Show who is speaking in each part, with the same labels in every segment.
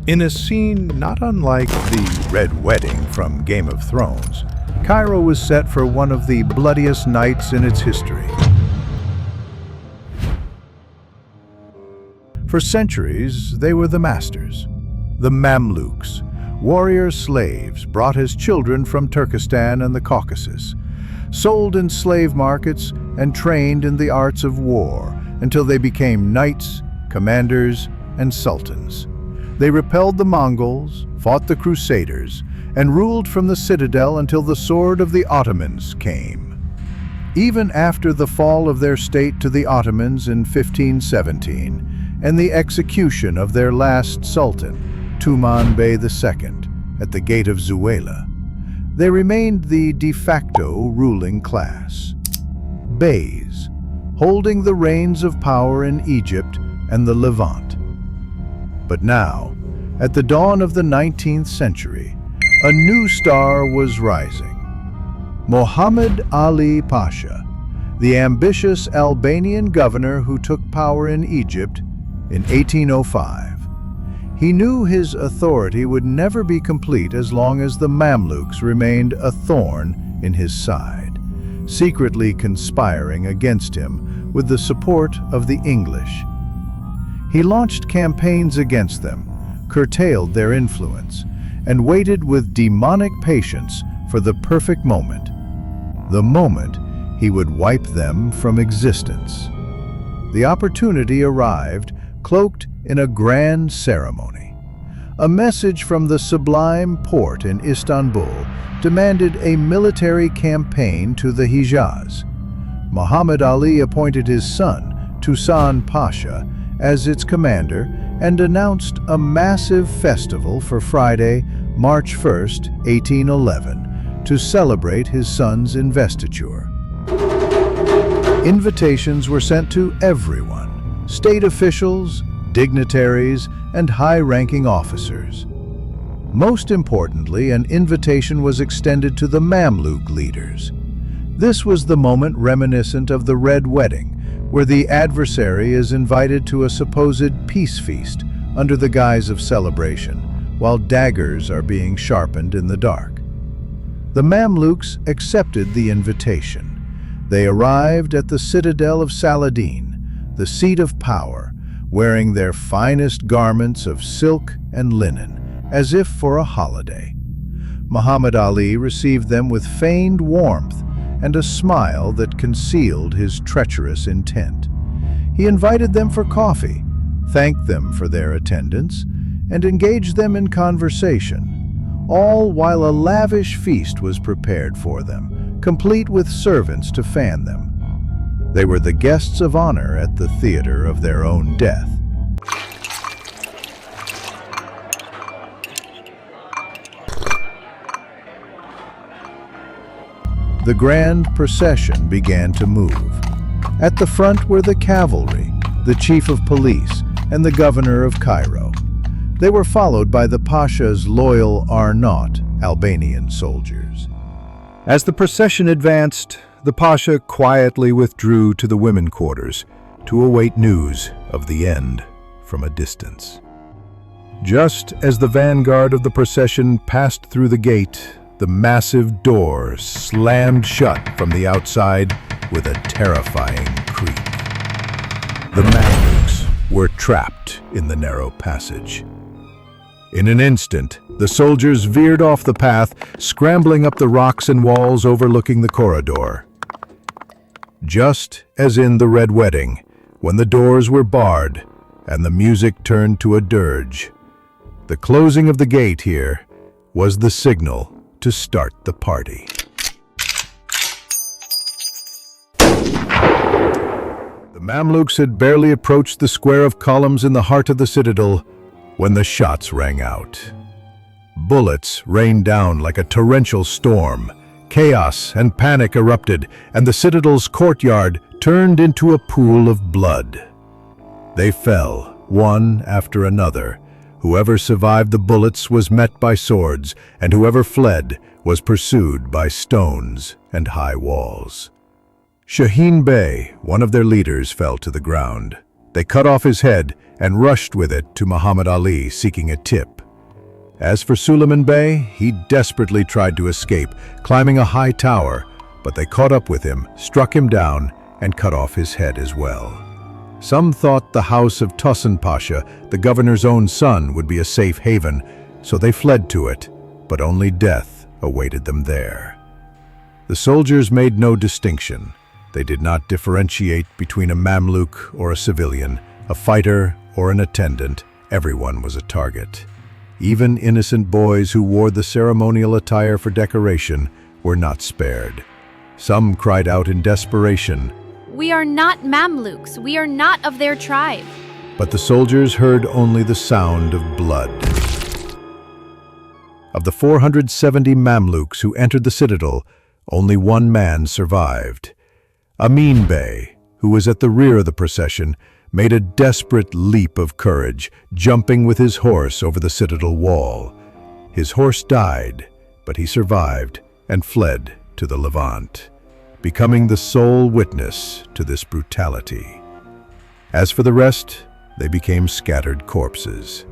Speaker 1: In a scene not unlike the Red Wedding from Game of Thrones, Cairo was set for one of the bloodiest nights in its history. For centuries, they were the masters, the Mamluks, warrior slaves brought as children from Turkestan and the Caucasus, sold in slave markets and trained in the arts of war until they became knights, commanders, and sultans. They repelled the Mongols, fought the Crusaders, and ruled from the Citadel until the sword of the Ottomans came. Even after the fall of their state to the Ottomans in 1517 and the execution of their last sultan, Tuman Bey II, at the gate of Zuwayla, they remained the de facto ruling class. Beys, holding the reins of power in Egypt and the Levant. But now, at the dawn of the 19th century, a new star was rising. Muhammad Ali Pasha, the ambitious Albanian governor who took power in Egypt in 1805. He knew his authority would never be complete as long as the Mamluks remained a thorn in his side, secretly conspiring against him with the support of the English. He launched campaigns against them, curtailed their influence, and waited with demonic patience for the perfect moment, the moment he would wipe them from existence. The opportunity arrived, cloaked in a grand ceremony. A message from the Sublime Porte in Istanbul demanded a military campaign to the Hijaz. Muhammad Ali appointed his son, Tusan Pasha, as its commander and announced a massive festival for Friday, March 1st, 1811, to celebrate his son's investiture. Invitations were sent to everyone, state officials, dignitaries, and high-ranking officers. Most importantly, an invitation was extended to the Mamluk leaders. This was the moment reminiscent of the Red Wedding, where the adversary is invited to a supposed peace feast under the guise of celebration, while daggers are being sharpened in the dark. The Mamluks accepted the invitation. They arrived at the Citadel of Saladin, the seat of power, wearing their finest garments of silk and linen, as if for a holiday. Muhammad Ali received them with feigned warmth and a smile that concealed his treacherous intent. He invited them for coffee, thanked them for their attendance, and engaged them in conversation, all while a lavish feast was prepared for them, complete with servants to fan them. They were the guests of honor at the theater of their own death. The grand procession began to move. At the front were the cavalry, the chief of police, and the governor of Cairo. They were followed by the Pasha's loyal Arnaut, Albanian soldiers. As the procession advanced, the Pasha quietly withdrew to the women quarters to await news of the end from a distance. Just as the vanguard of the procession passed through the gate, the massive door slammed shut from the outside with a terrifying creak. The Mamluks were trapped in the narrow passage. In an instant, the soldiers veered off the path, scrambling up the rocks and walls overlooking the corridor. Just as in the Red Wedding, when the doors were barred and the music turned to a dirge, the closing of the gate here was the signal to start the party. The Mamluks had barely approached the square of columns in the heart of the citadel when the shots rang out. Bullets rained down like a torrential storm. Chaos and panic erupted, and the citadel's courtyard turned into a pool of blood. They fell, one after another. Whoever survived the bullets was met by swords, and whoever fled was pursued by stones and high walls. Shaheen Bey, one of their leaders, fell to the ground. They cut off his head and rushed with it to Muhammad Ali, seeking a tip. As for Suleiman Bey, he desperately tried to escape, climbing a high tower, but they caught up with him, struck him down, and cut off his head as well. Some thought the house of Tosun Pasha, the governor's own son, would be a safe haven, so they fled to it, but only death awaited them there. The soldiers made no distinction. They did not differentiate between a Mamluk or a civilian, a fighter or an attendant. Everyone was a target. Even innocent boys who wore the ceremonial attire for decoration were not spared. Some cried out in desperation,
Speaker 2: "We are not Mamluks. We are not of their tribe."
Speaker 1: but the soldiers heard only the sound of blood. Of the 470 Mamluks who entered the citadel, only one man survived. Amin Bey, who was at the rear of the procession, made a desperate leap of courage, jumping with his horse over the citadel wall. His horse died, but he survived and fled to the Levant, becoming the sole witness to this brutality. As for the rest, they became scattered corpses.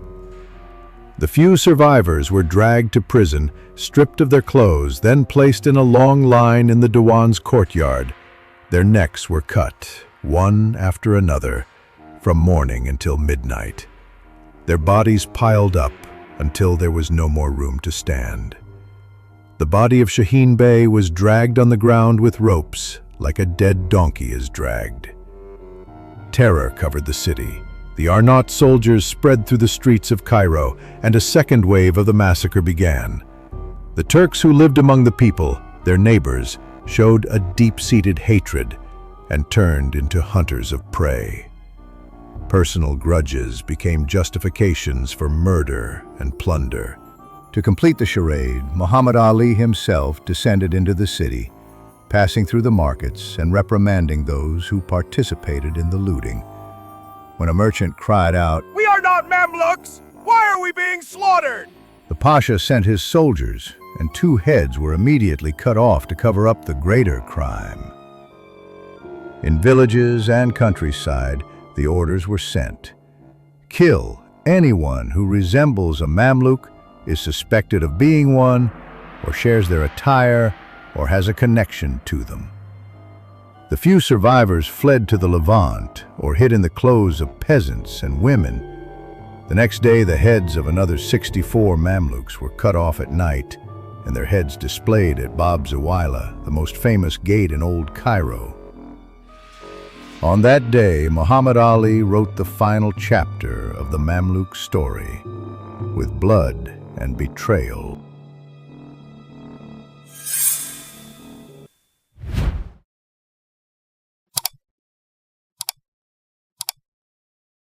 Speaker 1: The few survivors were dragged to prison, stripped of their clothes, then placed in a long line in the Diwan's courtyard. Their necks were cut, one after another, from morning until midnight. Their bodies piled up until there was no more room to stand. The body of Shaheen Bey was dragged on the ground with ropes, like a dead donkey is dragged. Terror covered the city. The Arnaut soldiers spread through the streets of Cairo, and a second wave of the massacre began. The Turks who lived among the people, their neighbors, showed a deep-seated hatred and turned into hunters of prey. Personal grudges became justifications for murder and plunder. To complete the charade, Muhammad Ali himself descended into the city, passing through the markets and reprimanding those who participated in the looting. When a merchant cried out,
Speaker 3: "We are not Mamluks! Why are we being slaughtered?"
Speaker 1: the Pasha sent his soldiers, and 2 heads were immediately cut off to cover up the greater crime. In villages and countryside, the orders were sent. Kill anyone who resembles a Mamluk, is suspected of being one, or shares their attire, or has a connection to them. The few survivors fled to the Levant or hid in the clothes of peasants and women. The next day, the heads of another 64 Mamluks were cut off at night, and their heads displayed at Bab Zawila, the most famous gate in Old Cairo. On that day, Muhammad Ali wrote the final chapter of the Mamluk story, with blood and betrayal